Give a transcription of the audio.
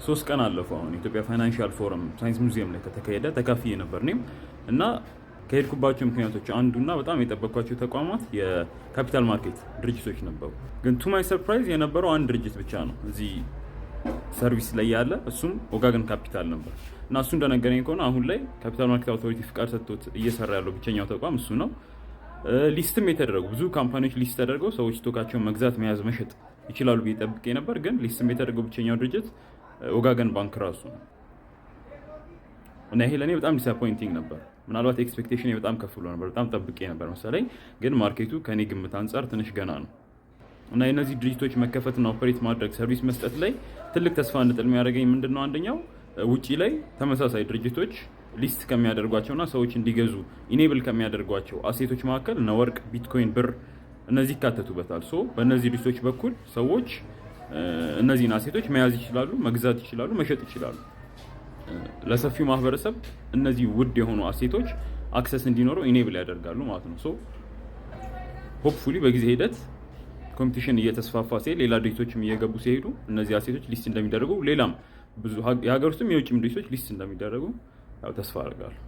3 ቀን አለፈው። አሁን ኢትዮጵያ ፋይናንሻል ፎረም ሳይንስ ሙዚየም ላይ ከተካሄደ ተካፍዬ ነበር እኔም እና ከሄድኩባቸው ምክንያቶች አንዱና በጣም የጠበቅኳቸው ተቋማት የካፒታል ማርኬት ድርጅቶች ነበሩ። ግን ቱ ማይ ሰርፕራይዝ የነበረው አንድ ድርጅት ብቻ ነው እዚህ ሰርቪስ ላይ ያለ፣ እሱም ወጋገን ካፒታል ነበር እና እሱ እንደነገረኝ ከሆነ አሁን ላይ ካፒታል ማርኬት አውቶሪቲ ፍቃድ ሰጥቶት እየሰራ ያለው ብቸኛው ተቋም እሱ ነው። ሊስትም የተደረጉ ብዙ ካምፓኒዎች ሊስት ተደርገው ሰዎች ስቶካቸውን መግዛት፣ መያዝ፣ መሸጥ ይችላሉ ብዬ ጠብቄ ነበር። ግን ሊስትም የተደረገው ብቸኛው ድርጅት ወጋገን ባንክ ራሱ ነው እና ይሄ ለእኔ በጣም ዲስአፖይንቲንግ ነበር። ምናልባት ኤክስፔክቴሽን በጣም ከፍ ብሎ ነበር፣ በጣም ጠብቄ ነበር መሰለኝ። ግን ማርኬቱ ከኔ ግምት አንጻር ትንሽ ገና ነው እና የእነዚህ ድርጅቶች መከፈትና ኦፐሬት ማድረግ ሰርቪስ መስጠት ላይ ትልቅ ተስፋ እንድጥል የሚያደርገኝ ምንድን ነው? አንደኛው ውጪ ላይ ተመሳሳይ ድርጅቶች ሊስት ከሚያደርጓቸውና ሰዎች እንዲገዙ ኢኔብል ከሚያደርጓቸው አሴቶች መካከል እነ ወርቅ፣ ቢትኮይን፣ ብር እነዚህ ይካተቱበታል። ሶ በእነዚህ ድርጅቶች በኩል ሰዎች እነዚህን አሴቶች መያዝ ይችላሉ፣ መግዛት ይችላሉ፣ መሸጥ ይችላሉ። ለሰፊው ማህበረሰብ እነዚህ ውድ የሆኑ አሴቶች አክሰስ እንዲኖረው ኢኔብል ያደርጋሉ ማለት ነው። ሶ ሆፕፉሊ በጊዜ ሂደት ኮምፒቲሽን እየተስፋፋ ሲሄድ ሌላ ድርጅቶችም እየገቡ ሲሄዱ እነዚህ አሴቶች ሊስት እንደሚደረጉ ሌላም ብዙ የሀገር ውስጥም የውጭም ድርጅቶች ሊስት እንደሚደረጉ ያው ተስፋ አደርጋለሁ።